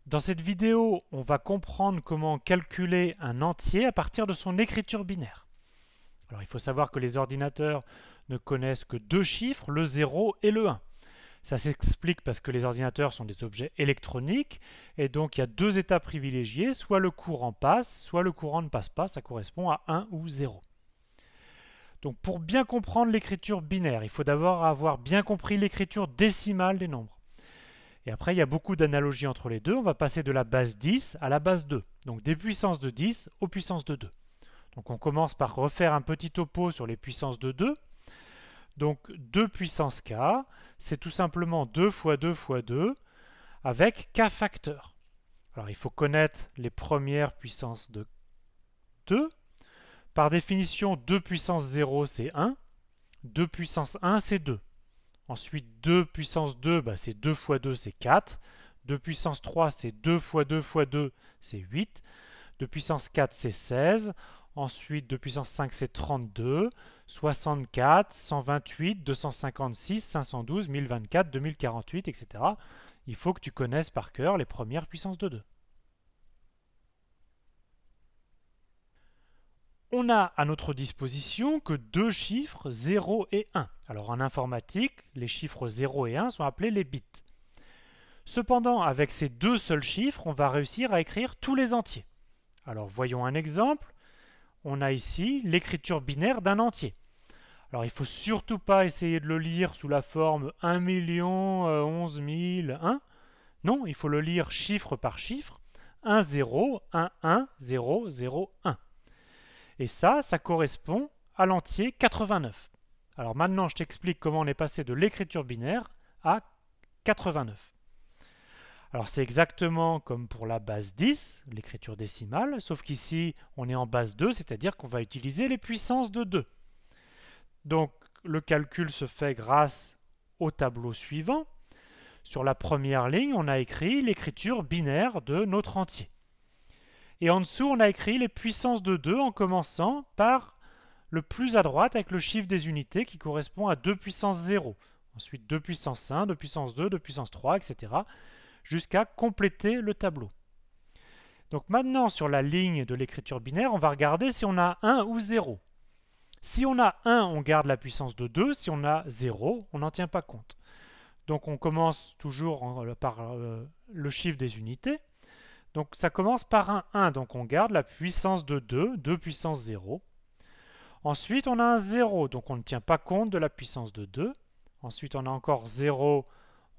Dans cette vidéo, on va comprendre comment calculer un entier à partir de son écriture binaire. Alors il faut savoir que les ordinateurs ne connaissent que deux chiffres, le 0 et le 1. Ça s'explique parce que les ordinateurs sont des objets électroniques et donc il y a deux états privilégiés, soit le courant passe, soit le courant ne passe pas, ça correspond à 1 ou 0. Donc pour bien comprendre l'écriture binaire, il faut d'abord avoir bien compris l'écriture décimale des nombres. Et après, il y a beaucoup d'analogies entre les deux. On va passer de la base 10 à la base 2. Donc des puissances de 10 aux puissances de 2. Donc on commence par refaire un petit topo sur les puissances de 2. Donc 2 puissance k, c'est tout simplement 2 fois 2 fois 2 avec k facteurs. Alors il faut connaître les premières puissances de 2. Par définition, 2 puissance 0, c'est 1. 2 puissance 1, c'est 2. Ensuite, 2 puissance 2, c'est 2 fois 2, c'est 4. 2 puissance 3, c'est 2 fois 2 fois 2, c'est 8. 2 puissance 4, c'est 16. Ensuite, 2 puissance 5, c'est 32. 64, 128, 256, 512, 1024, 2048, etc. Il faut que tu connaisses par cœur les premières puissances de 2. On a à notre disposition que deux chiffres, 0 et 1. Alors en informatique, les chiffres 0 et 1 sont appelés les bits. Cependant, avec ces deux seuls chiffres, on va réussir à écrire tous les entiers. Alors voyons un exemple. On a ici l'écriture binaire d'un entier. Alors il ne faut surtout pas essayer de le lire sous la forme 1 11 001. Non, il faut le lire chiffre par chiffre. 1 0, 1 1, 0 0 1. Et ça correspond à l'entier 89. Alors maintenant, je t'explique comment on est passé de l'écriture binaire à 89. Alors c'est exactement comme pour la base 10, l'écriture décimale, sauf qu'ici, on est en base 2, c'est-à-dire qu'on va utiliser les puissances de 2. Donc le calcul se fait grâce au tableau suivant. Sur la première ligne, on a écrit l'écriture binaire de notre entier. Et en dessous, on a écrit les puissances de 2 en commençant par le plus à droite avec le chiffre des unités qui correspond à 2 puissance 0. Ensuite 2 puissance 1, 2 puissance 2, 2 puissance 3, etc. jusqu'à compléter le tableau. Donc maintenant, sur la ligne de l'écriture binaire, on va regarder si on a 1 ou 0. Si on a 1, on garde la puissance de 2. Si on a 0, on n'en tient pas compte. Donc on commence toujours par le chiffre des unités. Donc ça commence par un 1, donc on garde la puissance de 2, 2 puissance 0. Ensuite, on a un 0, donc on ne tient pas compte de la puissance de 2. Ensuite, on a encore 0,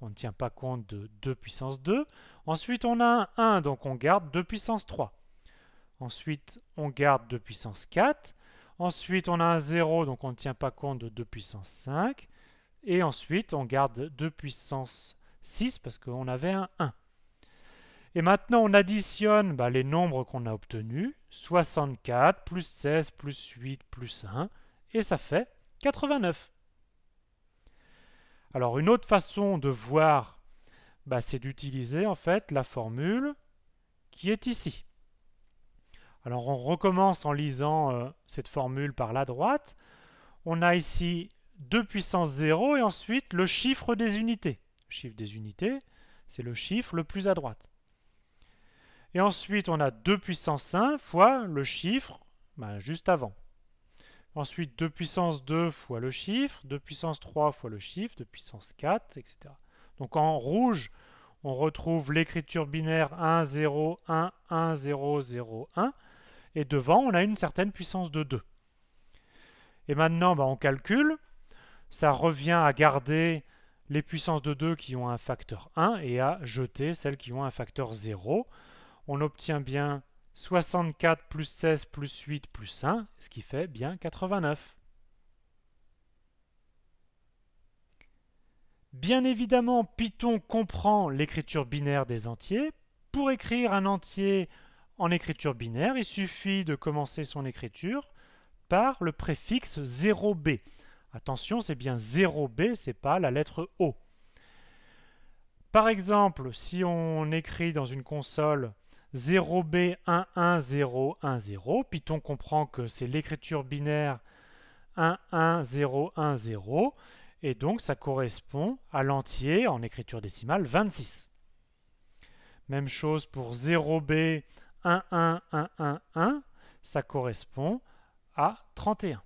on ne tient pas compte de 2 puissance 2. Ensuite, on a un 1, donc on garde 2 puissance 3. Ensuite, on garde 2 puissance 4. Ensuite, on a un 0, donc on ne tient pas compte de 2 puissance 5. Et ensuite, on garde 2 puissance 6 parce qu'on avait un 1. Et maintenant, on additionne les nombres qu'on a obtenus. 64, plus 16, plus 8, plus 1. Et ça fait 89. Alors, une autre façon de voir, c'est d'utiliser en fait la formule qui est ici. Alors, on recommence en lisant cette formule par la droite. On a ici 2 puissance 0 et ensuite le chiffre des unités. Le chiffre des unités, c'est le chiffre le plus à droite. Et ensuite, on a 2 puissance 1 fois le chiffre juste avant. Ensuite, 2 puissance 2 fois le chiffre, 2 puissance 3 fois le chiffre, 2 puissance 4, etc. Donc en rouge, on retrouve l'écriture binaire 1, 0, 1, 1, 0, 0, 1. Et devant, on a une certaine puissance de 2. Et maintenant, on calcule. Ça revient à garder les puissances de 2 qui ont un facteur 1 et à jeter celles qui ont un facteur 0. On obtient bien 64 plus 16 plus 8 plus 1, ce qui fait bien 89. Bien évidemment, Python comprend l'écriture binaire des entiers. Pour écrire un entier en écriture binaire, il suffit de commencer son écriture par le préfixe 0b. Attention, c'est bien 0b, ce n'est pas la lettre O. Par exemple, si on écrit dans une console 0b11010, Python comprend que c'est l'écriture binaire 11010, et donc ça correspond à l'entier en écriture décimale 26. Même chose pour 0B, 1, 1, 1, 1, 1, ça correspond à 31.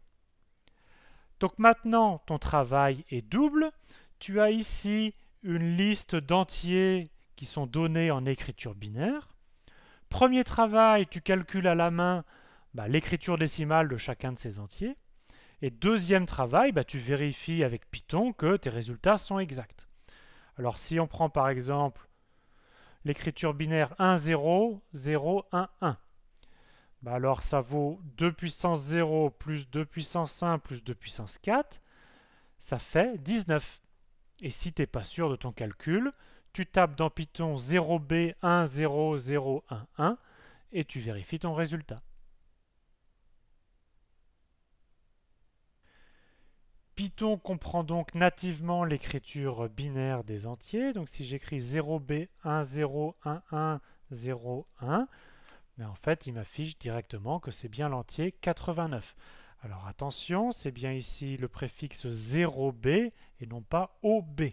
Donc maintenant, ton travail est double. Tu as ici une liste d'entiers qui sont donnés en écriture binaire. Premier travail, tu calcules à la main l'écriture décimale de chacun de ces entiers. Et deuxième travail, tu vérifies avec Python que tes résultats sont exacts. Alors si on prend par exemple l'écriture binaire 1, 0, 0, 1, 1, alors ça vaut 2 puissance 0 plus 2 puissance 1 plus 2 puissance 4, ça fait 19. Et si tu n'es pas sûr de ton calcul, tu tapes dans Python 0b 1 0 0 1 1 et tu vérifies ton résultat. Python comprend donc nativement l'écriture binaire des entiers. Donc si j'écris 0b 1 0 1 1 0 1, mais en fait il m'affiche directement que c'est bien l'entier 89. Alors attention, c'est bien ici le préfixe 0b et non pas OB.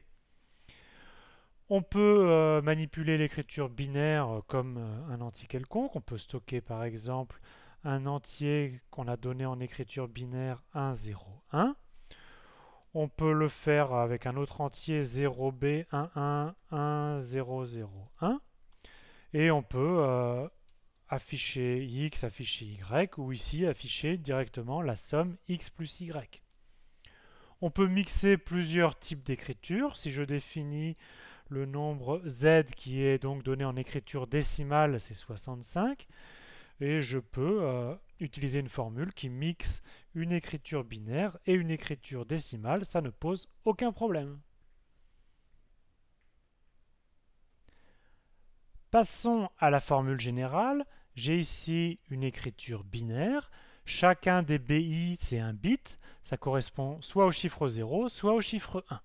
On peut manipuler l'écriture binaire comme un entier quelconque. On peut stocker par exemple un entier qu'on a donné en écriture binaire 1, 0, 1. On peut le faire avec un autre entier 0b 1 1 1 0 0 1. Et on peut afficher x, afficher y, ou ici afficher directement la somme x plus y. On peut mixer plusieurs types d'écriture. Si je définis le nombre z qui est donc donné en écriture décimale, c'est 65. Et je peux utiliser une formule qui mixe une écriture binaire et une écriture décimale. Ça ne pose aucun problème. Passons à la formule générale. J'ai ici une écriture binaire. Chacun des BI, c'est un bit. Ça correspond soit au chiffre 0, soit au chiffre 1.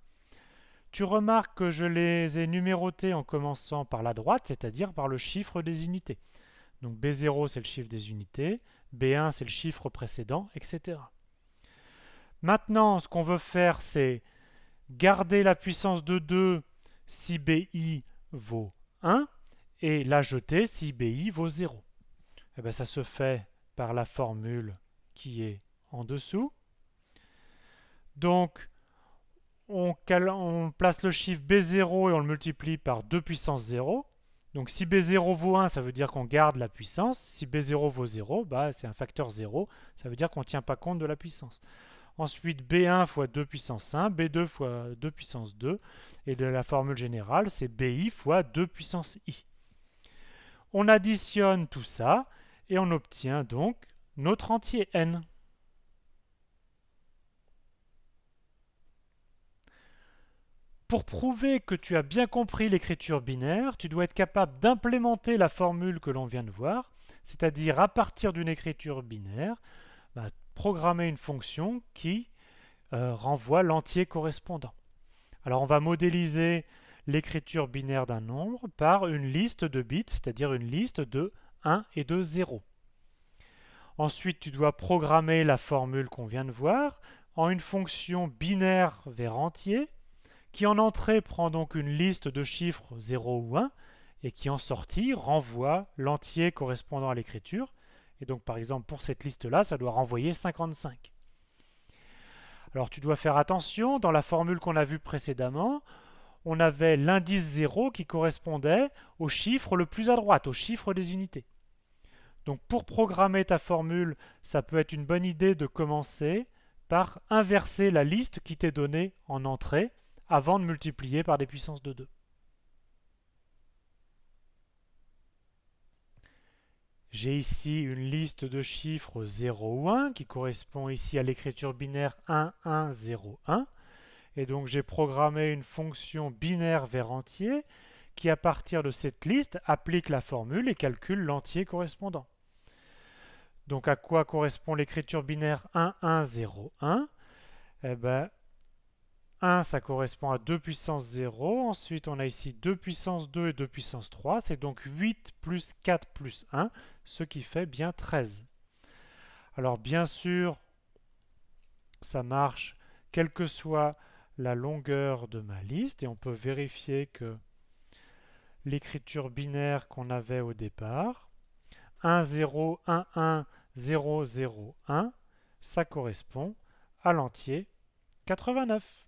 Tu remarques que je les ai numérotés en commençant par la droite, c'est-à-dire par le chiffre des unités. Donc B0, c'est le chiffre des unités, B1, c'est le chiffre précédent, etc. Maintenant, ce qu'on veut faire, c'est garder la puissance de 2 si BI vaut 1 et la jeter si BI vaut 0. Et bien, ça se fait par la formule qui est en dessous. Donc, on place le chiffre B0 et on le multiplie par 2 puissance 0. Donc si B0 vaut 1, ça veut dire qu'on garde la puissance. Si B0 vaut 0, c'est un facteur 0. Ça veut dire qu'on ne tient pas compte de la puissance. Ensuite, B1 fois 2 puissance 1, B2 fois 2 puissance 2. Et de la formule générale, c'est BI fois 2 puissance I. On additionne tout ça et on obtient donc notre entier n. Pour prouver que tu as bien compris l'écriture binaire, tu dois être capable d'implémenter la formule que l'on vient de voir, c'est-à-dire à partir d'une écriture binaire, programmer une fonction qui renvoie l'entier correspondant. Alors on va modéliser l'écriture binaire d'un nombre par une liste de bits, c'est-à-dire une liste de 1 et de 0. Ensuite, tu dois programmer la formule qu'on vient de voir en une fonction binaire vers entier, qui en entrée prend donc une liste de chiffres 0 ou 1 et qui en sortie renvoie l'entier correspondant à l'écriture. Et donc par exemple pour cette liste-là, ça doit renvoyer 55. Alors tu dois faire attention, dans la formule qu'on a vue précédemment, on avait l'indice 0 qui correspondait au chiffre le plus à droite, au chiffre des unités. Donc pour programmer ta formule, ça peut être une bonne idée de commencer par inverser la liste qui t'est donnée en entrée avant de multiplier par des puissances de 2. J'ai ici une liste de chiffres 0 ou 1 qui correspond ici à l'écriture binaire 1, 1, 0, 1. Et donc j'ai programmé une fonction binaire vers entier qui, à partir de cette liste, applique la formule et calcule l'entier correspondant. Donc à quoi correspond l'écriture binaire 1, 1, 0, 1 ? Eh bien, 1, ça correspond à 2 puissance 0. Ensuite, on a ici 2 puissance 2 et 2 puissance 3. C'est donc 8 plus 4 plus 1, ce qui fait bien 13. Alors, bien sûr, ça marche quelle que soit la longueur de ma liste. Et on peut vérifier que l'écriture binaire qu'on avait au départ. 1, 0, 1, 1, 0, 0, 1, ça correspond à l'entier 89.